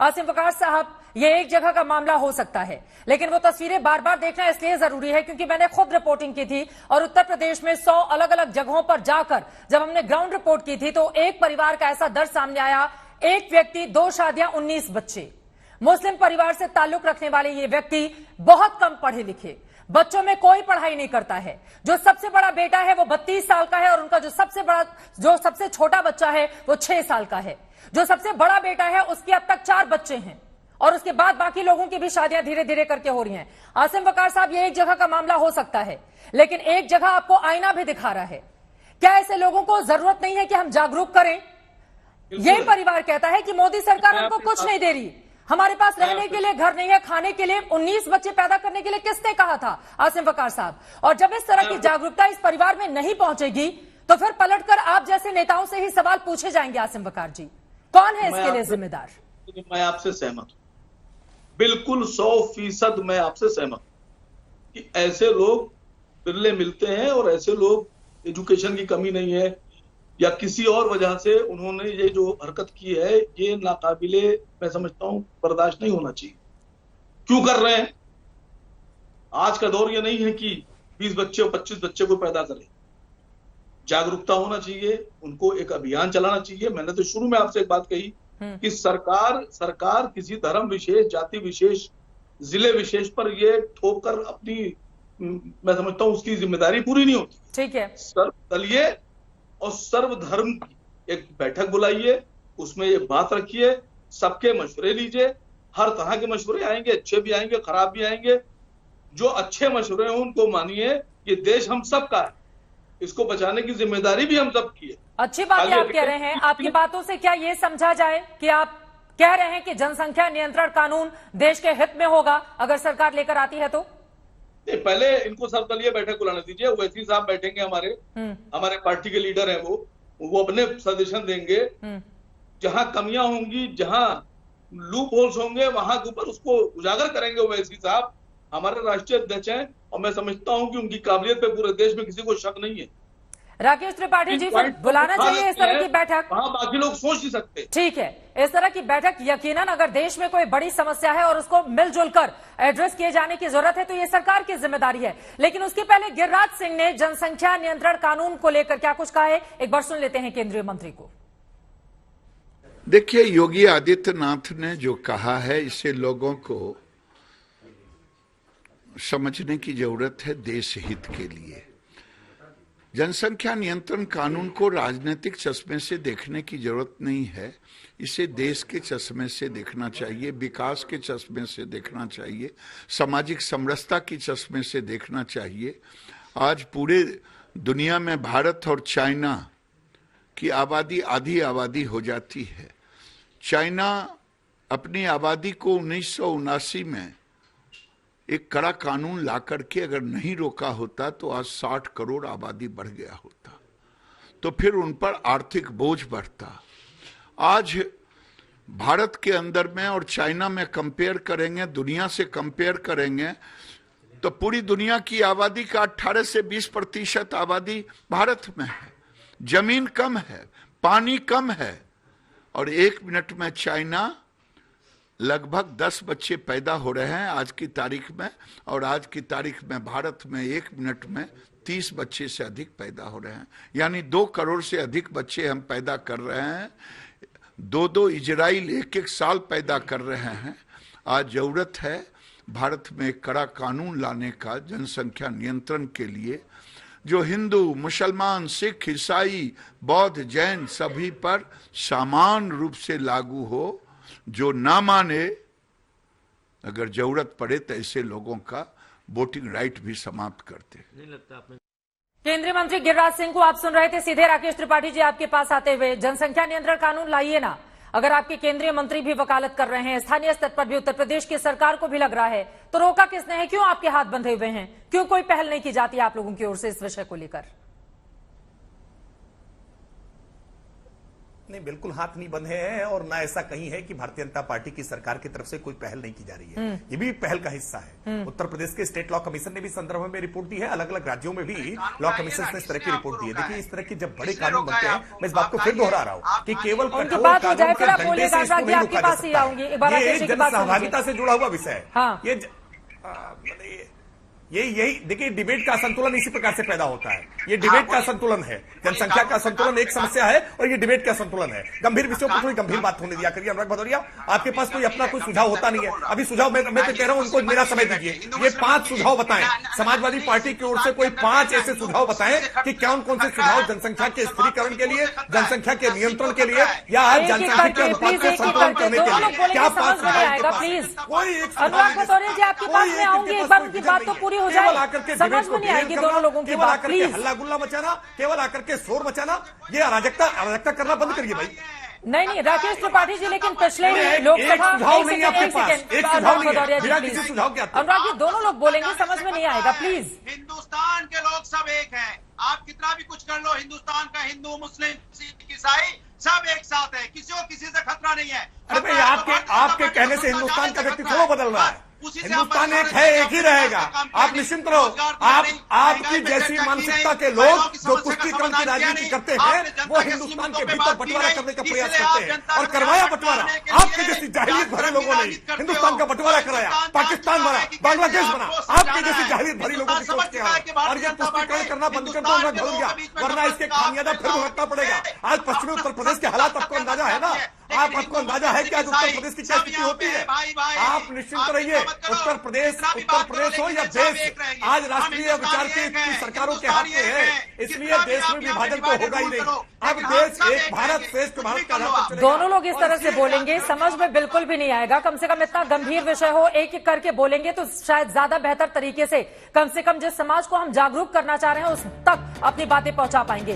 आसिम वकार साहब, ये एक जगह का मामला हो सकता है, लेकिन वो तस्वीरें बार बार देखना इसलिए जरूरी है क्योंकि मैंने खुद रिपोर्टिंग की थी और उत्तर प्रदेश में 100 अलग अलग जगहों पर जाकर जब हमने ग्राउंड रिपोर्ट की थी तो एक परिवार का ऐसा दर्द सामने आया। एक व्यक्ति, 2 शादियां, 19 बच्चे। मुस्लिम परिवार से ताल्लुक रखने वाले ये व्यक्ति बहुत कम पढ़े लिखे, बच्चों में कोई पढ़ाई नहीं करता है। जो सबसे बड़ा बेटा है वो 32 साल का है और उनका जो सबसे छोटा बच्चा है वो 6 साल का है। जो सबसे बड़ा बेटा है उसकी अब तक 4 बच्चे हैं और उसके बाद बाकी लोगों की भी शादियां धीरे धीरे करके हो रही हैं। आसिम वकार साहब, ये एक जगह का मामला हो सकता है, लेकिन एक जगह आपको आईना भी दिखा रहा है। क्या ऐसे लोगों को जरूरत नहीं है कि हम जागरूक करें? ये परिवार कहता है कि मोदी सरकार हमको कुछ नहीं दे रही, हमारे पास रहने के लिए घर नहीं है, खाने के लिए 19 बच्चे पैदा करने के लिए किसने कहा था आसिम वकार साहब? और जब इस तरह की जागरूकता इस परिवार में नहीं पहुंचेगी तो फिर पलटकर आप जैसे नेताओं से ही सवाल पूछे जाएंगे। आसिम वकार जी, कौन है इसके लिए जिम्मेदार? मैं आपसे सहमत हूं, बिल्कुल 100% मैं आपसे सहमत हूं कि ऐसे लोग बिरले मिलते हैं और ऐसे लोग एजुकेशन की कमी नहीं है या किसी और वजह से उन्होंने ये जो हरकत की है ये नाकाबिले, मैं समझता हूं, बर्दाश्त नहीं होना चाहिए। क्यों कर रहे हैं? आज का दौर ये नहीं है कि 20 बच्चे और 25 बच्चे को पैदा करें। जागरूकता होना चाहिए, उनको एक अभियान चलाना चाहिए। मैंने तो शुरू में आपसे एक बात कही कि सरकार किसी धर्म विशेष, जाति विशेष, जिले विशेष पर ये ठोक कर अपनी, मैं समझता हूं, उसकी जिम्मेदारी पूरी नहीं होती। ठीक है, सर्वदलीय और सर्वधर्म की एक बैठक बुलाइए, उसमें ये बात रखिए, सबके मशवरे लीजिए। हर तरह के मशवरे आएंगे, अच्छे भी आएंगे, खराब भी आएंगे। जो अच्छे मशवरे हैं उनको मानिए। ये देश हम सब का है, इसको बचाने की जिम्मेदारी भी हम सब की है। अच्छी बात है आप कह रहे हैं। आपकी बातों से क्या ये समझा जाए कि आप कह रहे हैं कि जनसंख्या नियंत्रण कानून देश के हित में होगा अगर सरकार लेकर आती है तो? पहले इनको सर्वदलीय बैठक बुलाने दीजिए। ओवैसी साहब बैठेंगे, हमारे पार्टी के लीडर हैं, वो अपने सजेशन देंगे। जहां कमियां होंगी, जहां लूप होल्स होंगे, वहां के ऊपर उसको उजागर करेंगे ओवैसी साहब। हमारे राष्ट्रीय अध्यक्ष हैं और मैं समझता हूं कि उनकी काबिलियत पे पूरे देश में किसी को शक नहीं है। राकेश त्रिपाठी जी, बुलाना चाहिए इस तरह की बैठक। वहां बाकी लोग सोच नहीं सकते। ठीक है, इस तरह की बैठक यकीनन अगर देश में कोई बड़ी समस्या है और उसको मिलजुल कर एड्रेस किए जाने की जरूरत है तो ये सरकार की जिम्मेदारी है। लेकिन उसके पहले गिरिराज सिंह ने जनसंख्या नियंत्रण कानून को लेकर क्या कुछ कहा है, एक बार सुन लेते हैं केंद्रीय मंत्री को। देखिए, योगी आदित्यनाथ ने जो कहा है इसे लोगों को समझने की जरूरत है देश हित के लिए। जनसंख्या नियंत्रण कानून को राजनीतिक चश्मे से देखने की जरूरत नहीं है, इसे देश के चश्मे से देखना चाहिए, विकास के चश्मे से देखना चाहिए, सामाजिक समरसता की चश्मे से देखना चाहिए। आज पूरे दुनिया में भारत और चाइना की आबादी आधी आबादी हो जाती है। चाइना अपनी आबादी को 1979 में एक कड़ा कानून ला करके अगर नहीं रोका होता तो आज 60 करोड़ आबादी बढ़ गया होता, तो फिर उन पर आर्थिक बोझ बढ़ता। आज भारत के अंदर में और चाइना में कंपेयर करेंगे, दुनिया से कंपेयर करेंगे तो पूरी दुनिया की आबादी का 18 से 20% आबादी भारत में है। जमीन कम है, पानी कम है और 1 मिनट में चाइना लगभग 10 बच्चे पैदा हो रहे हैं आज की तारीख में, और आज की तारीख में भारत में 1 मिनट में 30 बच्चे से अधिक पैदा हो रहे हैं। यानी 2 करोड़ से अधिक बच्चे हम पैदा कर रहे हैं। 2 इजराइल 1 साल पैदा कर रहे हैं। आज जरूरत है भारत में एक कड़ा कानून लाने का जनसंख्या नियंत्रण के लिए, जो हिंदू, मुसलमान, सिख, ईसाई, बौद्ध, जैन सभी पर समान रूप से लागू हो। जो ना माने, अगर जरूरत पड़े तो ऐसे लोगों का वोटिंग राइट भी समाप्त करते। नहीं लगता आपने? केंद्रीय मंत्री गिरिराज सिंह को आप सुन रहे थे। सीधे राकेश त्रिपाठी जी आपके पास आते हुए, जनसंख्या नियंत्रण कानून लाइए ना। अगर आपके केंद्रीय मंत्री भी वकालत कर रहे हैं, स्थानीय स्तर पर भी उत्तर प्रदेश की सरकार को भी लग रहा है, तो रोका किसने है? क्यों आपके हाथ बंधे हुए हैं? क्यों कोई पहल नहीं की जाती आप लोगों की ओर से इस विषय को लेकर? नहीं, बिल्कुल हाथ नहीं बंधे हैं और ना ऐसा कहीं है कि भारतीय जनता पार्टी की सरकार की तरफ से कोई पहल नहीं की जा रही है। ये भी पहल का हिस्सा है। उत्तर प्रदेश के स्टेट लॉ कमीशन ने भी संदर्भ में रिपोर्ट दी है, अलग अलग राज्यों में भी लॉ कमीशन ने इस तरह की रिपोर्ट दी है। देखिए, इस तरह की जब बड़े कानून बनते हैं, मैं इस बात को फिर दोहरा रहा हूं कि केवल उनकी बात हो जाए फिर आप बोलिएगा, आजाद जी आपके पास ही आऊंगी। एक बार ये जन सहभागिता से जुड़ा हुआ विषय है। हाँ। यही देखिए, डिबेट का संतुलन इसी प्रकार से पैदा होता है। ये डिबेट का संतुलन है, जनसंख्या का संतुलन एक समस्या है और ये डिबेट का संतुलन है। गंभीर विषयों पर थोड़ी गंभीर बात होने दिया करिए। अनुराग भदौरिया, आपके पास कोई अपना कोई सुझाव होता नहीं है। अभी सुझाव मैं तो कह रहा हूं, उनको मेरा समय दीजिए। ये 5 सुझाव बताएं, समाजवादी पार्टी की ओर से कोई 5 ऐसे सुझाव बताएं कि कौन कौन से सुझाव जनसंख्या के स्थिरीकरण के लिए, जनसंख्या के नियंत्रण के लिए या जनसंख्या के अनुपात को संतुलन करने के लिए क्या 5 सुझाव? प्लीज कोई एक अनुराग भदौरिया जी आपके पास में आऊंगी, एक बार उनकी बात तो पूरी हो जाए। समझ में नहीं आएगी दोनों लोगों की बात। प्लीज हल्ला गुल्ला मचाना, केवल आकर के शोर मचाना, ये अराजकता करना बंद करिए भाई। नहीं राकेश त्रिपाठी जी, लेकिन पिछले लोकसभा अनुराग जी दोनों लोग बोलेंगे, समझ में नहीं आएगा। प्लीज, हिंदुस्तान के लोग सब एक हैं, आप कितना भी कुछ कर लो, हिंदुस्तान का हिंदू मुस्लिम सिख ईसाई सब एक साथ है, किसी को किसी से खतरा नहीं है। अरे भाई, आपके कहने से हिंदुस्तान का व्यक्ति थोड़ा बदल रहा है। हिंदुस्तान एक है, एक ही रहेगा। आप निश्चिंत रहो। आपकी जैसी मानसिकता के लोग जो तुष्टीकरण की राजनीति करते हैं, वो हिंदुस्तान के भीतर बंटवारा करने का प्रयास करते हैं और करवाया बंटवारा। आपके जैसी जाहिलियत भरे लोगों ने हिंदुस्तान का बंटवारा कराया, पाकिस्तान बना, बांग्लादेश बना। आपके जैसी जाहिलियत भरी लोगों की सोच के और ये तुष्टीकरण करना बंद कर दो, मैं भूल गया, वरना इसके खामियाजा फिर भुगतना पड़ेगा। आज पश्चिमी उत्तर प्रदेश के हालात आपको अंदाजा है ना? आपको अंदाजा है कि आज उत्तर प्रदेश की क्या स्थिति होती है? आप निश्चिंत रहिए, उत्तर प्रदेश हो या देश, आज राष्ट्रीय विचार की सरकारों के हाथ में है, इसलिए देश में विभाजन तो होगा ही नहीं। अब देश एक भारत श्रेष्ठ भारत का दोनों लोग इस तरह से बोलेंगे, समझ में बिल्कुल भी नहीं आएगा। कम से कम इतना गंभीर विषय हो, एक एक करके बोलेंगे तो शायद ज्यादा बेहतर तरीके से कम जिस समाज को हम जागरूक करना चाह रहे हैं उस तक अपनी बातें पहुंचा पाएंगे।